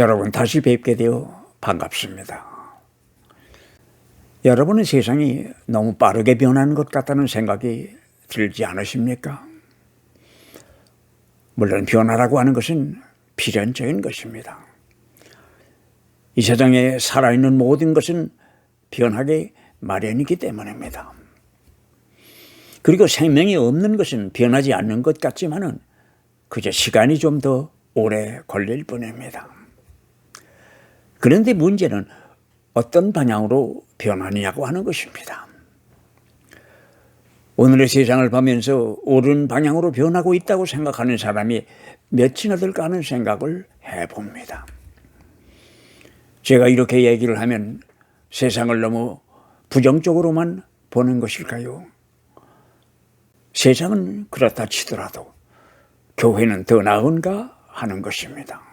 여러분 다시 뵙게 되어 반갑습니다. 여러분은 세상이 너무 빠르게 변하는 것 같다는 생각이 들지 않으십니까? 물론 변화라고 하는 것은 필연적인 것입니다. 이 세상에 살아있는 모든 것은 변하게 마련이기 때문입니다. 그리고 생명이 없는 것은 변하지 않는 것 같지만은 그저 시간이 좀 더 오래 걸릴 뿐입니다. 그런데 문제는 어떤 방향으로 변하느냐고 하는 것입니다. 오늘의 세상을 보면서 옳은 방향으로 변하고 있다고 생각하는 사람이 몇이나 될까 하는 생각을 해봅니다. 제가 이렇게 얘기를 하면 세상을 너무 부정적으로만 보는 것일까요? 세상은 그렇다 치더라도 교회는 더 나은가 하는 것입니다.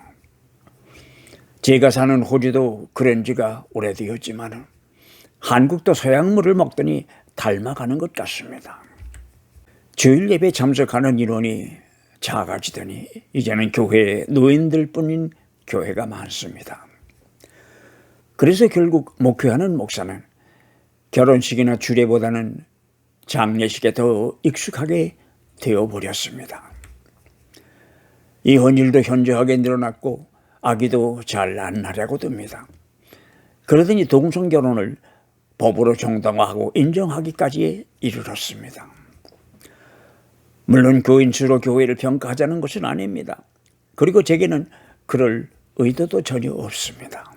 제가 사는 호주도 그런 지가 오래되었지만 한국도 서양물을 먹더니 닮아가는 것 같습니다. 주일 예배 참석하는 인원이 작아지더니 이제는 교회에 노인들뿐인 교회가 많습니다. 그래서 결국 목회하는 목사는 결혼식이나 주례보다는 장례식에 더 익숙하게 되어버렸습니다. 이혼율도 현저하게 늘어났고 아기도 잘 안 나려고 듭니다. 그러더니 동성결혼을 법으로 정당화하고 인정하기까지 이르렀습니다. 물론 교인 수로 교회를 평가하자는 것은 아닙니다. 그리고 제게는 그럴 의도도 전혀 없습니다.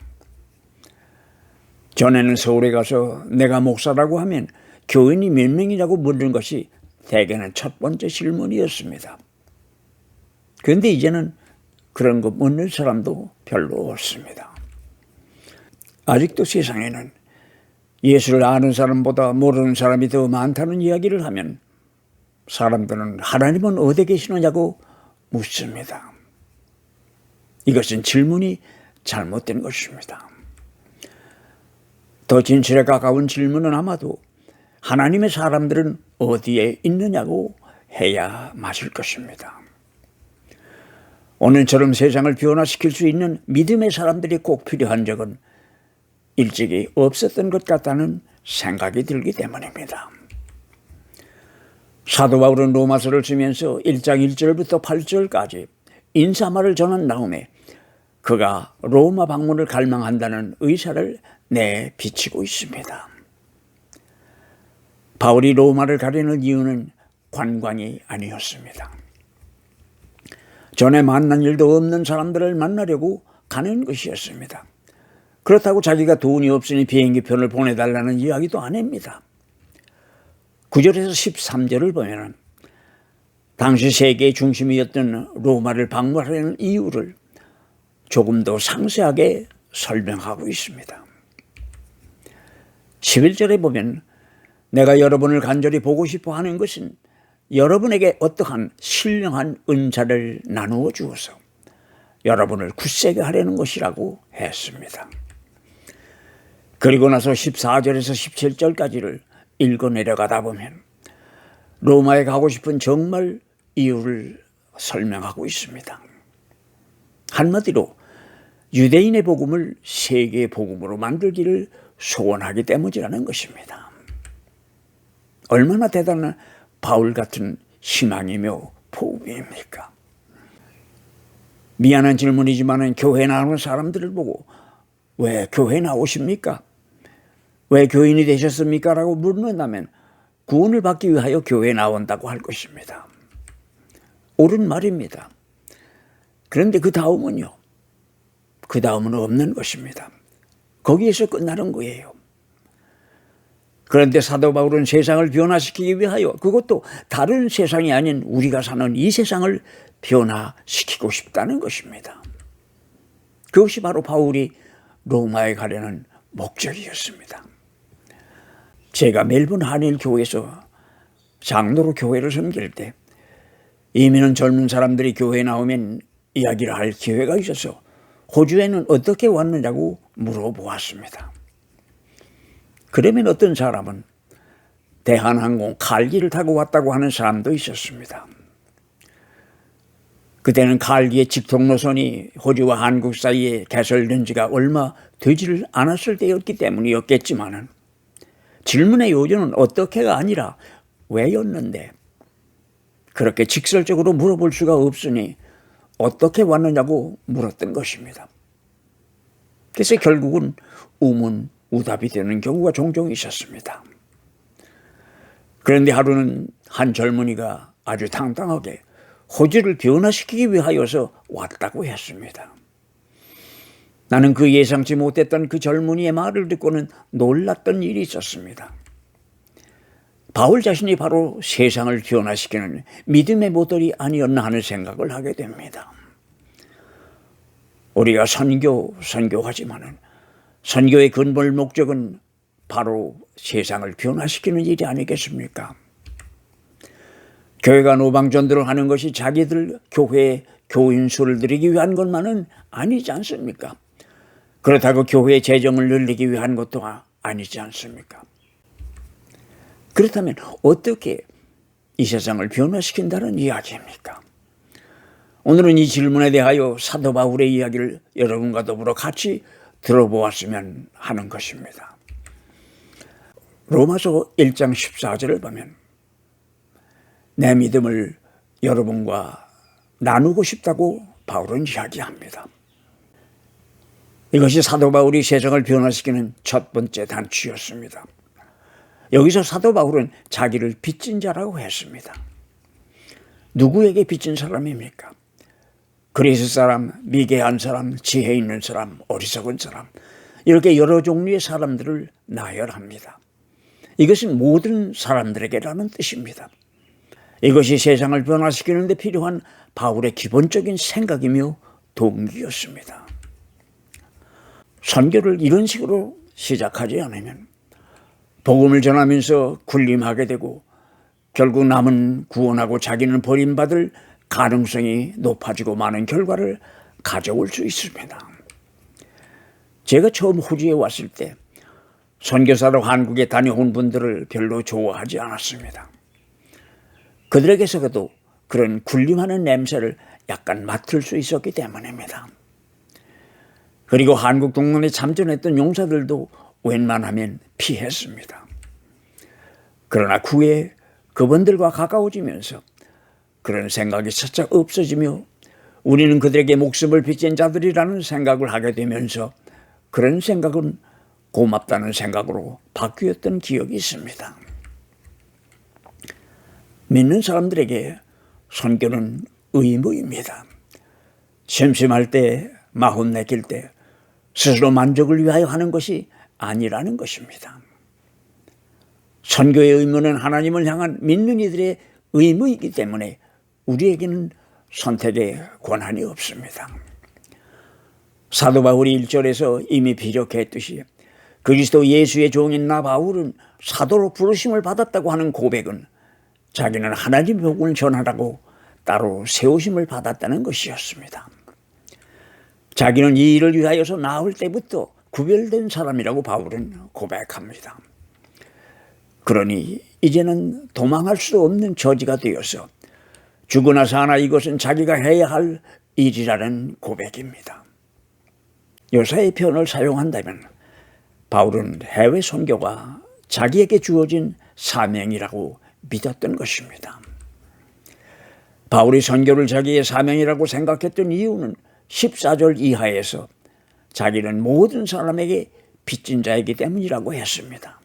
전에는 서울에 가서 내가 목사라고 하면 교인이 몇 명이라고 묻는 것이 대개는 첫 번째 질문이었습니다. 그런데 이제는 그런 거 묻는 사람도 별로 없습니다. 아직도 세상에는 예수를 아는 사람보다 모르는 사람이 더 많다는 이야기를 하면 사람들은 하나님은 어디 계시느냐고 묻습니다. 이것은 질문이 잘못된 것입니다. 더 진실에 가까운 질문은 아마도 하나님의 사람들은 어디에 있느냐고 해야 맞을 것입니다. 오늘처럼 세상을 변화시킬 수 있는 믿음의 사람들이 꼭 필요한 적은 일찍이 없었던 것 같다는 생각이 들기 때문입니다. 사도 바울은 로마서를 쓰면서 1장 1절부터 8절까지 인사말을 전한 다음에 그가 로마 방문을 갈망한다는 의사를 내비치고 있습니다. 바울이 로마를 가려는 이유는 관광이 아니었습니다. 전에 만난 일도 없는 사람들을 만나려고 가는 것이었습니다. 그렇다고 자기가 돈이 없으니 비행기표를 보내달라는 이야기도 아닙니다. 9절에서 13절을 보면 당시 세계의 중심이었던 로마를 방문하려는 이유를 조금 더 상세하게 설명하고 있습니다. 11절에 보면 내가 여러분을 간절히 보고 싶어 하는 것은 여러분에게 어떠한 신령한 은사를 나누어 주어서 여러분을 굳세게 하려는 것이라고 했습니다. 그리고 나서 14절에서 17절까지를 읽어 내려가다 보면 로마에 가고 싶은 정말 이유를 설명하고 있습니다. 한마디로 유대인의 복음을 세계의 복음으로 만들기를 소원하기 때문이라는 것입니다. 얼마나 대단한 바울 같은 희망이며 포부입니까? 미안한 질문이지만 교회 나오는 사람들을 보고 왜 교회 나오십니까? 왜 교인이 되셨습니까? 라고 물는다면 구원을 받기 위하여 교회에 나온다고 할 것입니다. 옳은 말입니다. 그런데 그 다음은요. 그 다음은 없는 것입니다. 거기에서 끝나는 거예요. 그런데 사도 바울은 세상을 변화시키기 위하여 그것도 다른 세상이 아닌 우리가 사는 이 세상을 변화시키고 싶다는 것입니다. 그것이 바로 바울이 로마에 가려는 목적이었습니다. 제가 멜번 한일 교회에서 장로로 교회를 섬길 때 이민은 젊은 사람들이 교회에 나오면 이야기를 할 기회가 있어서 호주에는 어떻게 왔느냐고 물어보았습니다. 그러면 어떤 사람은 대한항공 칼기를 타고 왔다고 하는 사람도 있었습니다. 그때는 칼기의 직통 노선이 호주와 한국 사이에 개설된 지가 얼마 되지를 않았을 때였기 때문이었겠지만은 질문의 요지는 어떻게가 아니라 왜였는데 그렇게 직설적으로 물어볼 수가 없으니 어떻게 왔느냐고 물었던 것입니다. 그래서 결국은 우문우답이 되는 경우가 종종 있었습니다. 그런데 하루는 한 젊은이가 아주 당당하게 호주를 변화시키기 위하여서 왔다고 했습니다. 나는 그 예상치 못했던 그 젊은이의 말을 듣고는 놀랐던 일이 있었습니다. 바울 자신이 바로 세상을 변화시키는 믿음의 모델이 아니었나 하는 생각을 하게 됩니다. 우리가 선교하지만은 선교의 근본 목적은 바로 세상을 변화시키는 일이 아니겠습니까? 교회가 노방전도를 하는 것이 자기들 교회에 교인 수를 들이기 위한 것만은 아니지 않습니까? 그렇다고 교회의 재정을 늘리기 위한 것도 아니지 않습니까? 그렇다면 어떻게 이 세상을 변화시킨다는 이야기입니까? 오늘은 이 질문에 대하여 사도 바울의 이야기를 여러분과 더불어 같이 들어보았으면 하는 것입니다. 로마서 1장 14절을 보면 내 믿음을 여러분과 나누고 싶다고 바울은 이야기합니다. 이것이 사도 바울이 세상을 변화시키는 첫 번째 단추였습니다. 여기서 사도 바울은 자기를 빚진 자라고 했습니다. 누구에게 빚진 사람입니까? 그리스 사람, 미개한 사람, 지혜 있는 사람, 어리석은 사람, 이렇게 여러 종류의 사람들을 나열합니다. 이것은 모든 사람들에게라는 뜻입니다. 이것이 세상을 변화시키는 데 필요한 바울의 기본적인 생각이며 동기였습니다. 선교를 이런 식으로 시작하지 않으면 복음을 전하면서 군림하게 되고 결국 남은 구원하고 자기는 버림받을 가능성이 높아지고 많은 결과를 가져올 수 있습니다. 제가 처음 호주에 왔을 때 선교사로 한국에 다녀온 분들을 별로 좋아하지 않았습니다. 그들에게서도 그런 군림하는 냄새를 약간 맡을 수 있었기 때문입니다. 그리고 한국 동문에 참전했던 용사들도 웬만하면 피했습니다. 그러나 후에 그분들과 가까워지면서 그런 생각이 살짝 없어지며 우리는 그들에게 목숨을 빚진 자들이라는 생각을 하게 되면서 그런 생각은 고맙다는 생각으로 바뀌었던 기억이 있습니다. 믿는 사람들에게 선교는 의무입니다. 심심할 때, 마음 내킬 때 스스로 만족을 위하여 하는 것이 아니라는 것입니다. 선교의 의무는 하나님을 향한 믿는 이들의 의무이기 때문에 우리에게는 선택의 권한이 없습니다. 사도 바울이 1절에서 이미 비력했듯이 그리스도 예수의 종인 나 바울은 사도로 부르심을 받았다고 하는 고백은 자기는 하나님의 복음을 전하라고 따로 세우심을 받았다는 것이었습니다. 자기는 이 일을 위하여서 나올 때부터 구별된 사람이라고 바울은 고백합니다. 그러니 이제는 도망할 수 없는 처지가 되어서 죽으나 사나 이것은 자기가 해야 할 일이라는 고백입니다. 요사의 표현을 사용한다면 바울은 해외 선교가 자기에게 주어진 사명이라고 믿었던 것입니다. 바울이 선교를 자기의 사명이라고 생각했던 이유는 14절 이하에서 자기는 모든 사람에게 빚진 자이기 때문이라고 했습니다.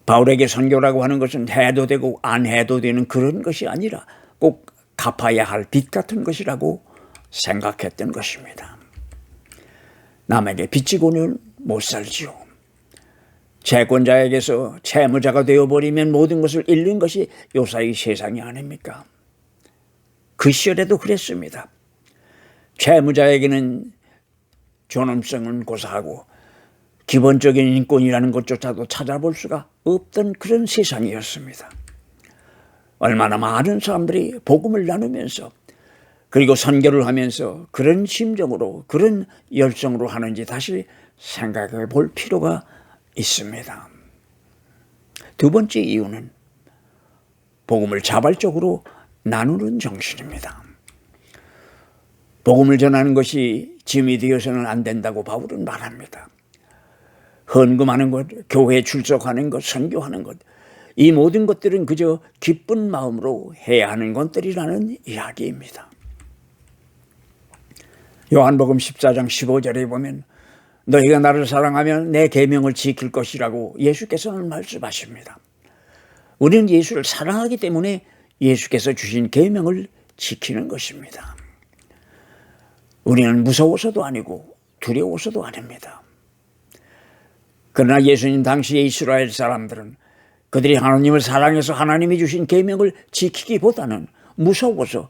바울에게 선교라고 하는 것은 해도 되고 안 해도 되는 그런 것이 아니라 꼭 갚아야 할 빚 같은 것이라고 생각했던 것입니다. 남에게 빚지고는 못 살지요. 채권자에게서 채무자가 되어버리면 모든 것을 잃는 것이 요사이 세상이 아닙니까? 그 시절에도 그랬습니다. 채무자에게는 존엄성은 고사하고 기본적인 인권이라는 것조차도 찾아볼 수가 없던 그런 세상이었습니다. 얼마나 많은 사람들이 복음을 나누면서 그리고 선교를 하면서 그런 심정으로 그런 열정으로 하는지 다시 생각해 볼 필요가 있습니다. 두 번째 이유는 복음을 자발적으로 나누는 정신입니다. 복음을 전하는 것이 짐이 되어서는 안 된다고 바울은 말합니다. 헌금하는 것, 교회에 출석하는 것, 선교하는 것, 이 모든 것들은 그저 기쁜 마음으로 해야 하는 것들이라는 이야기입니다. 요한복음 14장 15절에 보면 너희가 나를 사랑하면 내 계명을 지킬 것이라고 예수께서는 말씀하십니다. 우리는 예수를 사랑하기 때문에 예수께서 주신 계명을 지키는 것입니다. 우리는 무서워서도 아니고 두려워서도 아닙니다. 그러나 예수님 당시의 이스라엘 사람들은 그들이 하나님을 사랑해서 하나님이 주신 계명을 지키기보다는 무서워서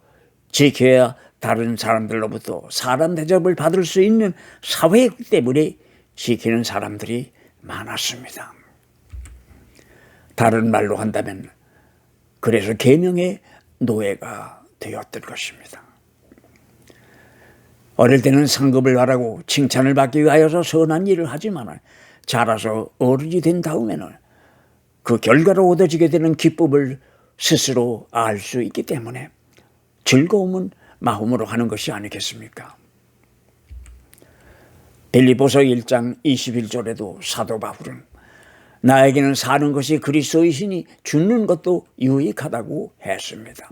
지켜야 다른 사람들로부터 사람 대접을 받을 수 있는 사회 때문에 지키는 사람들이 많았습니다. 다른 말로 한다면 그래서 계명의 노예가 되었던 것입니다. 어릴 때는 상급을 바라고 칭찬을 받기 위하여서 선한 일을 하지만 자라서 어른이 된 다음에는 그 결과로 얻어지게 되는 기쁨을 스스로 알 수 있기 때문에 즐거움은 마음으로 하는 것이 아니겠습니까? 빌립보서 1장 21절에도 사도 바울은 나에게는 사는 것이 그리스도이시니 죽는 것도 유익하다고 했습니다.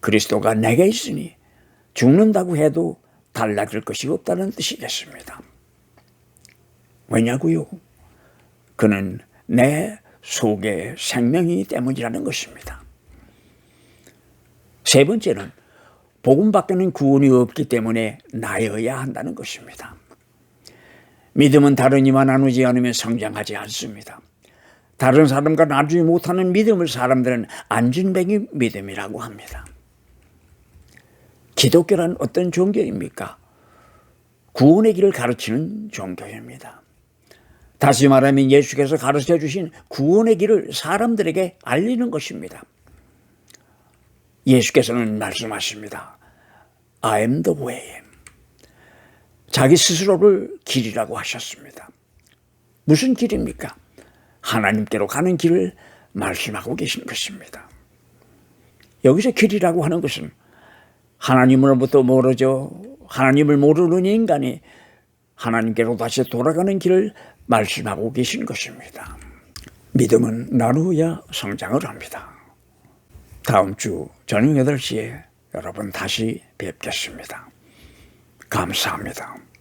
그리스도가 내게 있으니 죽는다고 해도 달라질 것이 없다는 뜻이겠습니다. 왜냐고요? 그는 내 속에 생명이기 때문이라는 것입니다. 세 번째는 복음 밖에는 구원이 없기 때문에 나여야 한다는 것입니다. 믿음은 다른 이와 나누지 않으면 성장하지 않습니다. 다른 사람과 나누지 못하는 믿음을 사람들은 안진뱅이 믿음이라고 합니다. 기독교란 어떤 종교입니까? 구원의 길을 가르치는 종교입니다. 다시 말하면 예수께서 가르쳐 주신 구원의 길을 사람들에게 알리는 것입니다. 예수께서는 말씀하십니다. I am the way. 자기 스스로를 길이라고 하셨습니다. 무슨 길입니까? 하나님께로 가는 길을 말씀하고 계신 것입니다. 여기서 길이라고 하는 것은 하나님으로부터 멀어져 하나님을 모르는 인간이 하나님께로 다시 돌아가는 길을 말씀하고 계신 것입니다. 믿음은 나누어야 성장을 합니다. 다음 주 저녁 8시에 여러분 다시 뵙겠습니다. 감사합니다.